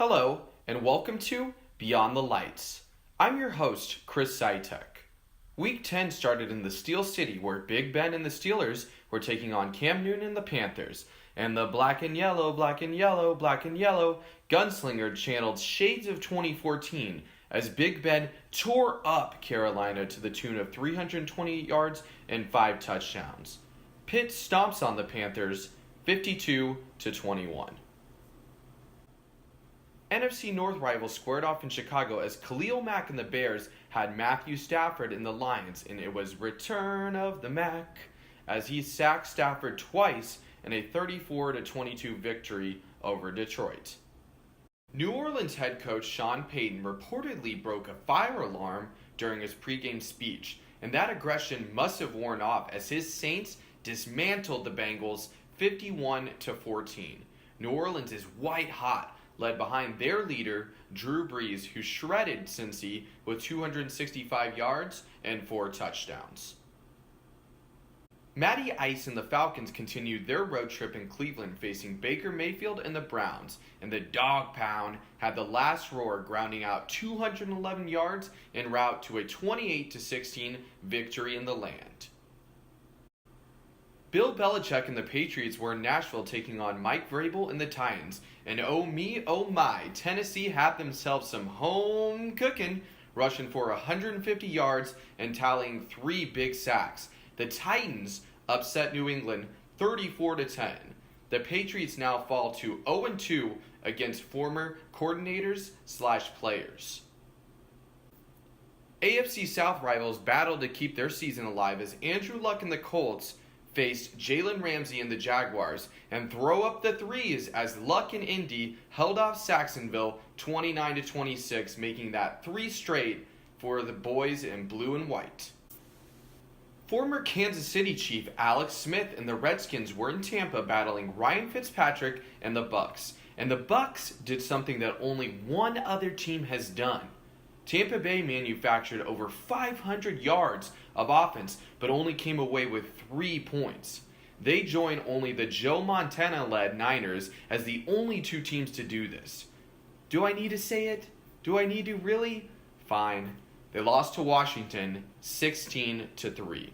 Hello, and welcome to Beyond the Lights. I'm your host, Chris Sitek. Week 10 started in the Steel City, where Big Ben and the Steelers were taking on Cam Newton and the Panthers, and the black and yellow, black and yellow, black and yellow gunslinger channeled shades of 2014 as Big Ben tore up Carolina to the tune of 328 yards and 5 touchdowns. Pitt stomps on the Panthers 52-21. NFC North rivals squared off in Chicago as Khalil Mack and the Bears had Matthew Stafford in the Lions, and it was return of the Mack as he sacked Stafford twice in a 34-22 victory over Detroit. New Orleans head coach Sean Payton reportedly broke a fire alarm during his pregame speech, and that aggression must have worn off as his Saints dismantled the Bengals 51-14. New Orleans is white hot, led behind their leader, Drew Brees, who shredded Cincy with 265 yards and 4 touchdowns. Matty Ice and the Falcons continued their road trip in Cleveland, facing Baker Mayfield and the Browns, and the Dog Pound had the last roar, grounding out 211 yards en route to a 28-16 victory in the land. Bill Belichick and the Patriots were in Nashville taking on Mike Vrabel and the Titans, and oh me, oh my, Tennessee had themselves some home cooking, rushing for 150 yards and tallying 3 big sacks. The Titans upset New England 34-10. The Patriots now fall to 0-2 against former coordinators/players. AFC South rivals battled to keep their season alive as Andrew Luck and the Colts faced Jalen Ramsey and the Jaguars and throw up the threes as Luck and Indy held off Saxonville 29-26, making that 3 straight for the boys in blue and white. Former Kansas City Chief Alex Smith and the Redskins were in Tampa battling Ryan Fitzpatrick and the Bucks. And the Bucks did something that only one other team has done. Tampa Bay manufactured over 500 yards of offense, but only came away with 3 points. They join only the Joe Montana-led Niners as the only 2 teams to do this. Do I need to say it? Do I need to really? Fine. They lost to Washington 16-3.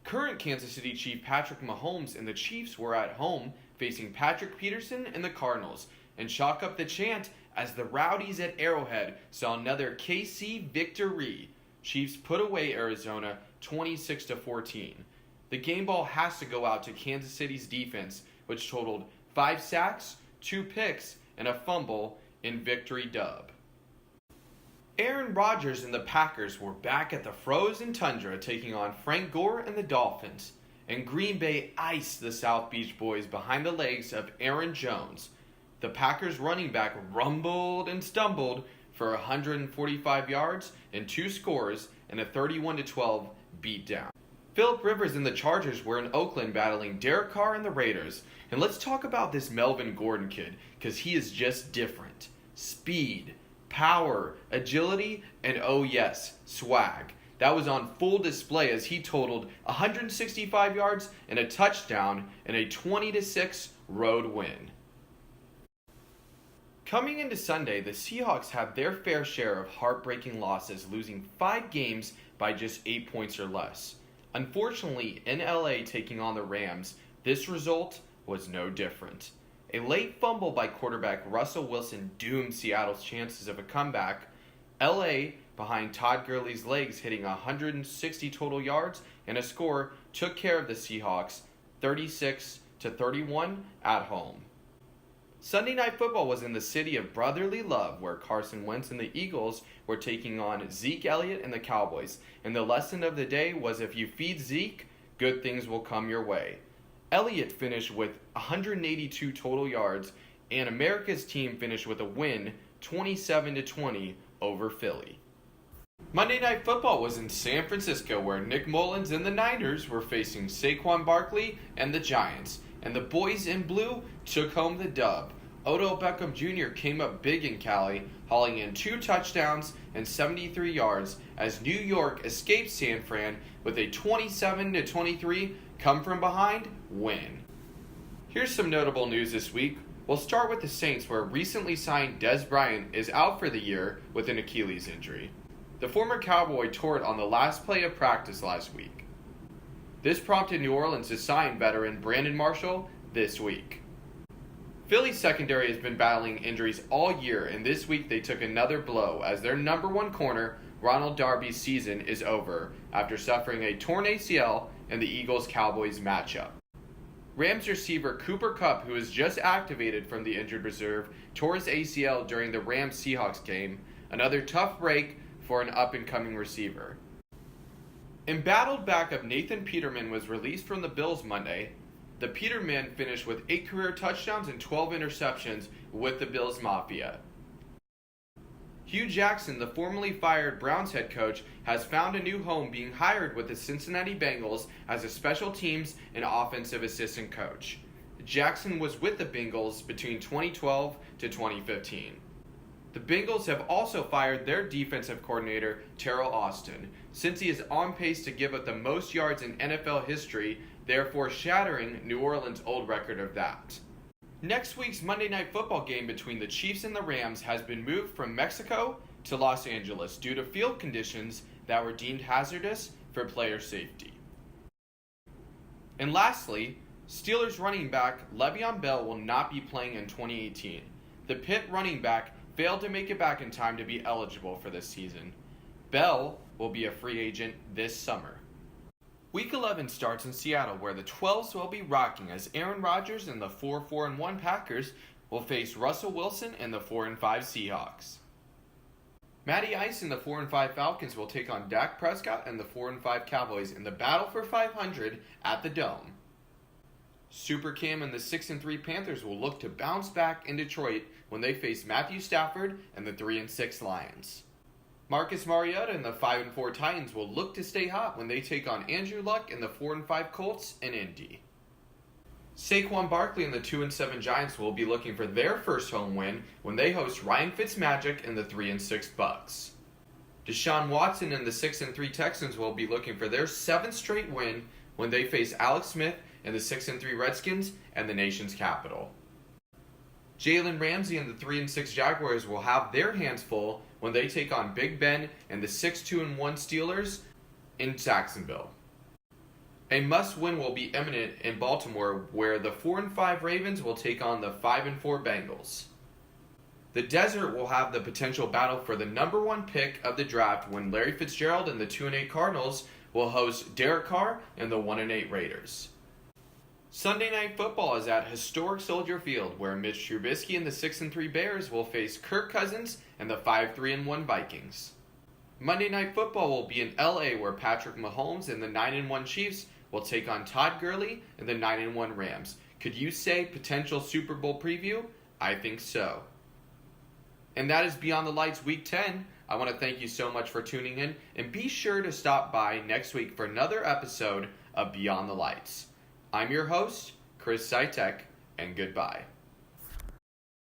Current Kansas City Chief Patrick Mahomes and the Chiefs were at home facing Patrick Peterson and the Cardinals, and chalk up the chant as the Rowdies at Arrowhead saw another KC victory. Chiefs put away Arizona 26-14. The game ball has to go out to Kansas City's defense, which totaled 5 sacks, 2 picks, and a fumble in victory dub. Aaron Rodgers and the Packers were back at the frozen tundra taking on Frank Gore and the Dolphins, and Green Bay iced the South Beach Boys behind the legs of Aaron Jones. The Packers running back rumbled and stumbled for 145 yards and 2 scores and a 31-12 beatdown. Phillip Rivers and the Chargers were in Oakland battling Derek Carr and the Raiders. And let's talk about this Melvin Gordon kid, because he is just different. Speed, power, agility, and oh yes, swag. That was on full display as he totaled 165 yards and a touchdown in a 20-6 road win. Coming into Sunday, the Seahawks had their fair share of heartbreaking losses, losing 5 games by just 8 points or less. Unfortunately, in LA taking on the Rams, this result was no different. A late fumble by quarterback Russell Wilson doomed Seattle's chances of a comeback. LA, behind Todd Gurley's legs hitting 160 total yards and a score, took care of the Seahawks 36-31 at home. Sunday Night Football was in the city of brotherly love, where Carson Wentz and the Eagles were taking on Zeke Elliott and the Cowboys. And the lesson of the day was, if you feed Zeke, good things will come your way. Elliott finished with 182 total yards, and America's team finished with a win 27-20 over Philly. Monday Night Football was in San Francisco, where Nick Mullins and the Niners were facing Saquon Barkley and the Giants, and the boys in blue took home the dub. Odell Beckham Jr. came up big in Cali, hauling in 2 touchdowns and 73 yards as New York escaped San Fran with a 27-23 come from behind win. Here's some notable news this week. We'll start with the Saints, where recently signed Dez Bryant is out for the year with an Achilles injury. The former Cowboy tore it on the last play of practice last week. This prompted New Orleans to sign veteran Brandon Marshall this week. Philly's secondary has been battling injuries all year, and this week they took another blow as their number one corner, Ronald Darby's season is over after suffering a torn ACL in the Eagles-Cowboys matchup. Rams receiver Cooper Kupp, who was just activated from the injured reserve, tore his ACL during the Rams-Seahawks game, another tough break for an up-and-coming receiver. Embattled backup Nathan Peterman was released from the Bills Monday. The Peterman finished with 8 career touchdowns and 12 interceptions with the Bills Mafia. Hugh Jackson, the formerly fired Browns head coach, has found a new home being hired with the Cincinnati Bengals as a special teams and offensive assistant coach. Jackson was with the Bengals between 2012 to 2015. The Bengals have also fired their defensive coordinator, Terrell Austin, since he is on pace to give up the most yards in NFL history, therefore shattering New Orleans' old record of that. Next week's Monday Night Football game between the Chiefs and the Rams has been moved from Mexico to Los Angeles due to field conditions that were deemed hazardous for player safety. And lastly, Steelers running back Le'Veon Bell will not be playing in 2018. The Pitt running back failed to make it back in time to be eligible for this season. Bell will be a free agent this summer. Week 11 starts in Seattle, where the 12s will be rocking as Aaron Rodgers and the 4-4-1 Packers will face Russell Wilson and the 4-5 Seahawks. Matty Ice and the 4-5 Falcons will take on Dak Prescott and the 4-5 Cowboys in the battle for 500 at the Dome. Super Cam and the 6-3 Panthers will look to bounce back in Detroit when they face Matthew Stafford and the 3-6 Lions. Marcus Mariota and the 5-4 Titans will look to stay hot when they take on Andrew Luck and the 4-5 Colts in Indy. Saquon Barkley and the 2-7 Giants will be looking for their first home win when they host Ryan Fitzmagic and the 3-6 Bucks. Deshaun Watson and the 6-3 Texans will be looking for their 7th straight win when they face Alex Smith and the 6-3 Redskins and the nation's capital. Jalen Ramsey and the 3-6 Jaguars will have their hands full when they take on Big Ben and the 6-2-1 Steelers in Jacksonville. A must-win will be imminent in Baltimore, where the 4-5 Ravens will take on the 5-4 Bengals. The Desert will have the potential battle for the number 1 pick of the draft when Larry Fitzgerald and the 2-8 Cardinals will host Derek Carr and the 1-8 Raiders. Sunday Night Football is at historic Soldier Field, where Mitch Trubisky and the 6-3 Bears will face Kirk Cousins and the 5-3-1 Vikings. Monday Night Football will be in LA, where Patrick Mahomes and the 9-1 Chiefs will take on Todd Gurley and the 9-1 Rams. Could you say potential Super Bowl preview? I think so. And that is Beyond the Lights Week 10. I want to thank you so much for tuning in, and be sure to stop by next week for another episode of Beyond the Lights. I'm your host, Chris Sitek, and goodbye.